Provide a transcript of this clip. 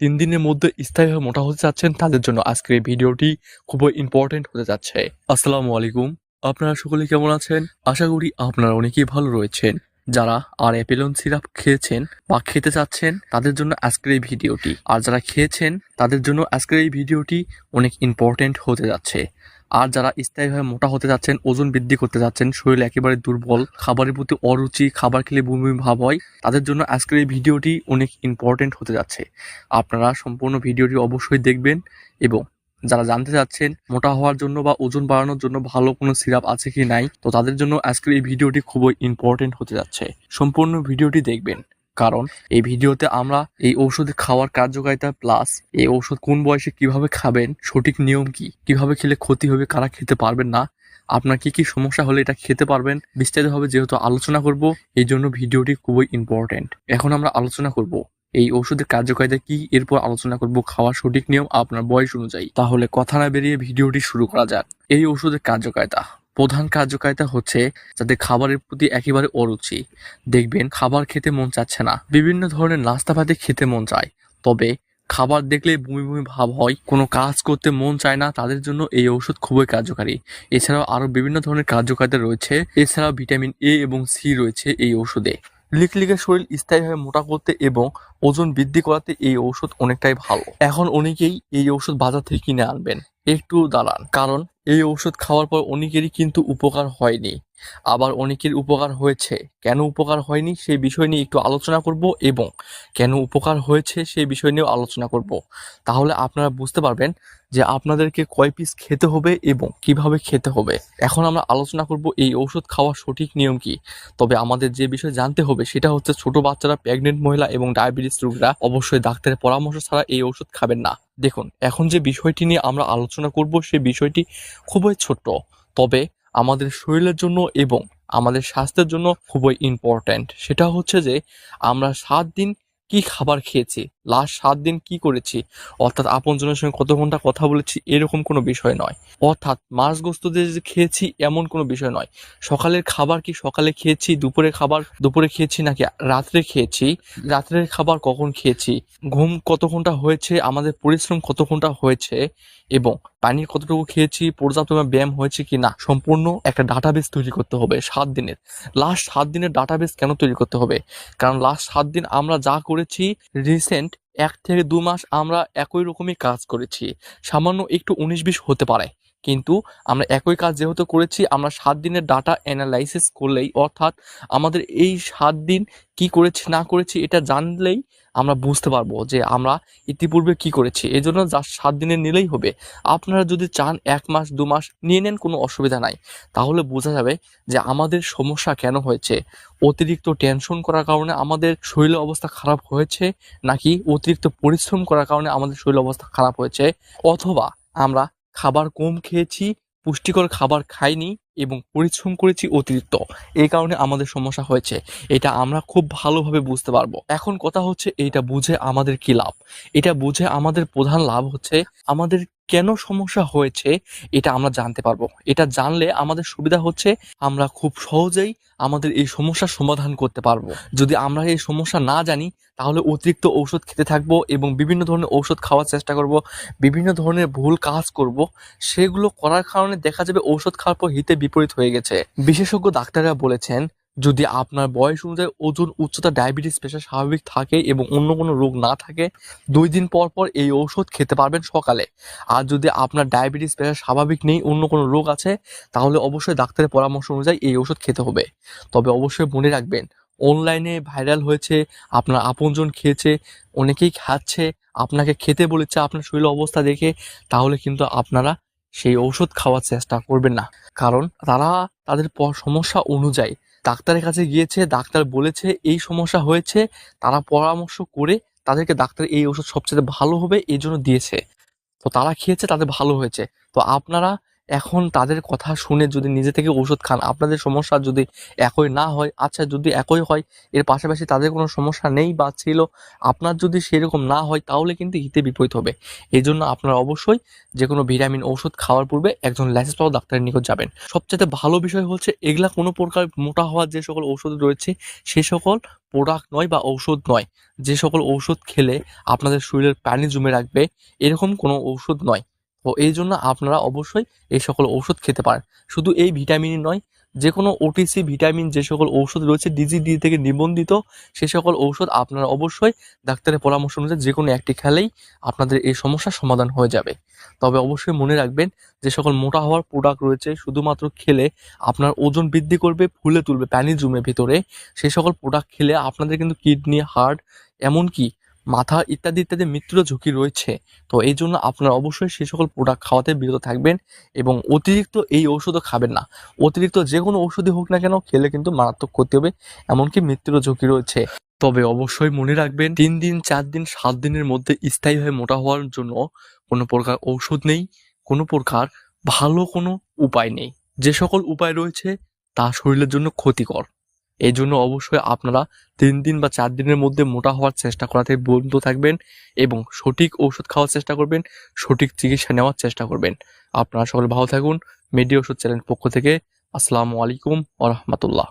3 দিনের মধ্যে স্থায়ীভাবে মোটা হতে চাচ্ছেন তাদের জন্য আজকের এই ভিডিওটি খুবই ইম্পর্টেন্ট হতে যাচ্ছে। আসসালামু আলাইকুম, আপনারা সকলে কেমন আছেন? আশা করি আপনারা অনেকেই ভালো রয়েছেন। যারা আর অ্যাপেলন সিরাপ খেয়েছেন বা খেতে চাচ্ছেন তাদের জন্য আজকের এই ভিডিওটি, আর যারা খেয়েছেন তাদের জন্য আজকের এই ভিডিওটি অনেক ইম্পর্টেন্ট হতে যাচ্ছে। আর যারা স্থায়ীভাবে মোটা হতে যাচ্ছেন, ওজন বৃদ্ধি করতে যাচ্ছেন, শরীর একেবারে দুর্বল, খাবারের প্রতি অরুচি, খাবার খেলে বমি বমি ভাব হয়, তাদের জন্য আজকের এই ভিডিওটি অনেক ইম্পর্টেন্ট হতে যাচ্ছে। আপনারা সম্পূর্ণ ভিডিওটি অবশ্যই দেখবেন এবং যারা জানতে চাচ্ছেন মোটা হওয়ার জন্য বা ওজন বাড়ানোর জন্য ভালো কোনো সিরাপ আছে কি নাই, তো তাদের জন্য আজকের এই ভিডিওটি খুবই ইম্পর্টেন্ট হতে যাচ্ছে। সম্পূর্ণ ভিডিওটি দেখবেন, কারণ এই ভিডিওতে আমরা এই ঔষধ খাওয়ার কার্যকারিতা প্লাস এই ঔষধ কোন বয়সে কিভাবে খাবেন, সঠিক নিয়ম কি, কিভাবে খেলে ক্ষতি হবে, কারা খেতে পারবেন না, আপনার কি কি সমস্যা হলে এটা খেতে পারবেন, বিস্তারিতভাবে যেহেতু আলোচনা করব, এই জন্য ভিডিওটি খুবই ইম্পর্টেন্ট। এখন আমরা আলোচনা করব এই ওষুধের কার্যকারিতা কি, এরপর আলোচনা করব খাওয়ার সঠিক নিয়ম আপনার বয়স অনুযায়ী। তাহলে কথা না বেরিয়ে ভিডিওটি শুরু করা যাক। এই ওষুধের কার্যকারিতা, প্রধান কার্যকারিতা হচ্ছে যাদের খাবারের প্রতি একেবারে অরুচি, দেখবেন খাবার খেতে মন চাচ্ছে না, বিভিন্ন ধরনের নাস্তাপাতি খেতে মন চায়, তবে খাবার দেখলে বমি বমি ভাব হয়, কোনো কাজ করতে মন চায় না, তাদের জন্য এই ঔষধ খুবই কার্যকারী। এছাড়াও আরো বিভিন্ন ধরনের কার্যকারিতা রয়েছে। এছাড়াও ভিটামিন এ এবং সি রয়েছে এই ঔষধে। লিকলিকে শরীর স্থায়ীভাবে মোটা করতে এবং ওজন বৃদ্ধি করাতে এই ঔষধ অনেকটাই ভালো। এখন অনেকেই এই ঔষধ বাজার থেকে কিনে আনবেন, একটু দাঁড়ান, কারণ এই ঔষধ খাওয়ার পর অনেকেরই কিন্তু উপকার হয়নি, আবার অনেকের উপকার হয়েছে। কেন উপকার হয়নি সেই বিষয় নিয়ে একটু আলোচনা করব এবং কেন উপকার হয়েছে সেই বিষয় নিয়েও আলোচনা করব। তাহলে আপনারা বুঝতে পারবেন যে আপনাদেরকে কয় পিস খেতে হবে এবং কিভাবে খেতে হবে। এখন আমরা আলোচনা করব এই ঔষধ খাওয়ার সঠিক নিয়ম কি। তবে আমাদের যে বিষয় জানতে হবে সেটা হচ্ছে ছোট বাচ্চারা, প্রেগনেন্ট মহিলা এবং ডায়াবেটিস রোগীরা অবশ্যই ডাক্তারের পরামর্শ ছাড়া এই ঔষধ খাবেন না। দেখুন, এখন যে বিষয়টি নিয়ে আমরা আলোচনা করব সেই বিষয়টি খুবই ছোট্ট, তবে আমাদের শরীরের জন্য এবং আমাদের স্বাস্থ্যের জন্য খুবই ইম্পর্ট্যান্ট। সেটা হচ্ছে যে আমরা 7 দিন কি খাবার খেয়েছি, লাস্ট 7 দিন কি করেছি, অর্থাৎ আপনজনের সঙ্গে কত ঘন্টা কথা বলেছি, এরকম কোনো বিষয় নয়। অর্থাৎ মাছ গোস্ত দিয়ে যে খেয়েছি এমন কোনো বিষয় নয়। সকালের খাবার কি সকালে খেয়েছি, দুপুরে খাবার দুপুরে খেয়েছি, নাকি রাত্রে খেয়েছি, রাত্রের খাবার কখন খেয়েছি, ঘুম কত ঘন্টা হয়েছে, আমাদের পরিশ্রম কত ঘন্টা হয়েছে এবং পানি কতটুকু খেয়েছি, পর্যাপ্ত ব্যায়াম হয়েছে কি না, সম্পূর্ণ একটা ডাটাবেস তৈরি করতে হবে 7 দিনের। লাস্ট 7 দিনের ডাটাবেস কেন তৈরি করতে হবে? কারণ লাস্ট 7 দিন আমরা যা করেছি, রিসেন্ট 1 থেকে 2 মাস আমরা একই রকমই কাজ করেছি, সামান্য একটু 19-20 হতে পারে, কিন্তু আমরা একই কাজ যেহেতু করেছি, আমরা 7 দিনের ডাটা অ্যানালাইসিস করলেই, অর্থাৎ আমাদের এই 7 দিন কি করেছি না করেছি এটা জানলেই আমরা বুঝতে পারবো যে আমরা ইতিপূর্বে কি করেছি। এই জন্য যা 7 দিনের নিলেই হবে। আপনারা যদি চান 1 মাস 2 মাস নিয়ে নেন, কোনো অসুবিধা নাই। তাহলে বোঝা যাবে যে আমাদের সমস্যা কেন হয়েছে। অতিরিক্ত টেনশন করার কারণে আমাদের শরীরের অবস্থা খারাপ হয়েছে, নাকি অতিরিক্ত পরিশ্রম করার কারণে আমাদের শরীরের অবস্থা খারাপ হয়েছে, অথবা আমরা খাবার কম খেয়েছি, পুষ্টিকর খাবার খাইনি এবং পরিশ্রম করেছি অতিরিক্ত, এই কারণে আমাদের সমস্যা হয়েছে। এটা আমরা খুব ভালোভাবে বুঝতে পারবো। এখন কথা হচ্ছে এইটা বুঝে আমাদের কি লাভ। এটা বুঝে আমাদের প্রধান লাভ হচ্ছে আমাদের কেন সমস্যা হয়েছে এটা আমরা জানতে পারবো। এটা জানলে আমাদের সুবিধা হচ্ছে আমরা খুব সহজেই আমাদের এই সমস্যার সমাধান করতে পারবো। যদি আমরা এই সমস্যা না জানি তাহলে অতিরিক্ত ঔষধ খেতে থাকবো এবং বিভিন্ন ধরনের ঔষধ খাওয়ার চেষ্টা করব, বিভিন্ন ধরনের ভুল কাজ করব। সেগুলো করার কারণে দেখা যাবে ঔষধ খাওয়ার পর হিতে বিপরীত হয়ে গেছে। বিশেষজ্ঞ ডাক্তাররা বলেছেন, যদি আপনার বয়স অনুযায়ী ওজন, উচ্চতা, ডায়াবেটিস, প্রেশার স্বাভাবিক থাকে এবং অন্য কোনো রোগ না থাকে, 2 দিন পর পর এই ঔষধ খেতে পারবেন সকালে। আর যদি আপনার ডায়াবেটিস, প্রেশার স্বাভাবিক নেই, অন্য কোনো রোগ আছে, তাহলে অবশ্যই ডাক্তারের পরামর্শ অনুযায়ী এই ঔষধ খেতে হবে। তবে অবশ্যই মনে রাখবেন, অনলাইনে ভাইরাল হয়েছে, আপনার আপনজন খেয়েছে, অনেকেই খাচ্ছে, আপনাকে খেতে বলেছে আপনার শরীরের অবস্থা দেখে, তাহলে কিন্তু আপনারা সেই ঔষধ খাওয়ার চেষ্টা করবেন না। কারণ তারা তাদের সমস্যা অনুযায়ী ডাক্তারের কাছে গিয়েছে, ডাক্তার বলেছে এই সমস্যা হয়েছে, তারা পরামর্শ করে তাদেরকে ডাক্তার এই ওষুধ সবচেয়ে ভালো হবে এই জন্য দিয়েছে, তো তারা খেয়েছে, তাদের ভালো হয়েছে। তো আপনারা এখন তাদের কথা শুনে যদি নিজে থেকে ওষুধ খান, আপনাদের সমস্যা যদি একই না হয়, আচ্ছা যদি একই হয় এর পাশাপাশি তাদের কোনো সমস্যা নেই বা ছিল, আপনার যদি সেরকম না হয় তাহলে কিন্তু হিতে বিপরীত হবে। এই জন্য আপনারা অবশ্যই যে কোনো ভিটামিন ওষুধ খাওয়ার পূর্বে একজন লাইসেন্স পাওয়া ডাক্তারের নিকট যাবেন। সবচেয়ে ভালো বিষয় হচ্ছে এগুলা কোনো প্রকার মোটা হওয়ার যে সকল ঔষধ রয়েছে সে সকল প্রোডাক্ট নয় বা ঔষধ নয়। যে সকল ঔষধ খেলে আপনাদের শরীরের পানি জমে রাখবে এরকম কোনো ঔষধ নয়। তো এই জন্য আপনারা অবশ্যই এই সকল ঔষধ খেতে পারেন। শুধু এই ভিটামিনই নয়, যে কোনো ওটিসি ভিটামিন যে সকল ঔষধ রয়েছে ডিজিডি থেকে নিবন্ধিত সে সকল ঔষধ আপনারা অবশ্যই ডাক্তারের পরামর্শ অনুযায়ী যে কোনো একটি খেলেই আপনাদের এই সমস্যার সমাধান হয়ে যাবে। তবে অবশ্যই মনে রাখবেন যে সকল মোটা হওয়ার প্রোডাক্ট রয়েছে শুধুমাত্র খেলে আপনার ওজন বৃদ্ধি করবে, ফুলে তুলবে, পানি জমে ভিতরে, সেই সকল প্রোডাক্ট খেলে আপনাদের কিন্তু কিডনি, হার্ট, এমনকি মাথা ইত্যাদি ইত্যাদি মৃত্যুর ঝুঁকি রয়েছে। তো এই জন্য আপনারা অবশ্যই সে সকল প্রোডাক্ট খাওয়াতে বিরত থাকবেন এবং অতিরিক্ত এই ঔষধও খাবেন না। অতিরিক্ত যে কোনো ওষুধই হোক না কেন খেলে কিন্তু মারাত্মক ক্ষতি হবে, এমনকি মৃত্যুর ঝুঁকি রয়েছে। তবে অবশ্যই মনে রাখবেন 3 দিন, 4 দিন, 7 দিনের মধ্যে স্থায়ী হয়ে মোটা হওয়ার জন্য কোনো প্রকার ঔষধ নেই, কোনো প্রকার ভালো কোনো উপায় নেই। যে সকল উপায় রয়েছে তা শরীরের জন্য ক্ষতিকর। এই জন্য অবশ্যই আপনারা 3 দিন বা 4 দিনের মধ্যে মোটা হওয়ার চেষ্টা করাতে বন্ধ থাকবেন এবং সঠিক ঔষধ খাওয়ার চেষ্টা করবেন, সঠিক চিকিৎসা নেওয়ার চেষ্টা করবেন। আপনারা সকলে ভালো থাকুন। মেডি ওষুধ চ্যানেল পক্ষ থেকে আসসালামু আলাইকুম ওয়া রাহমাতুল্লাহ।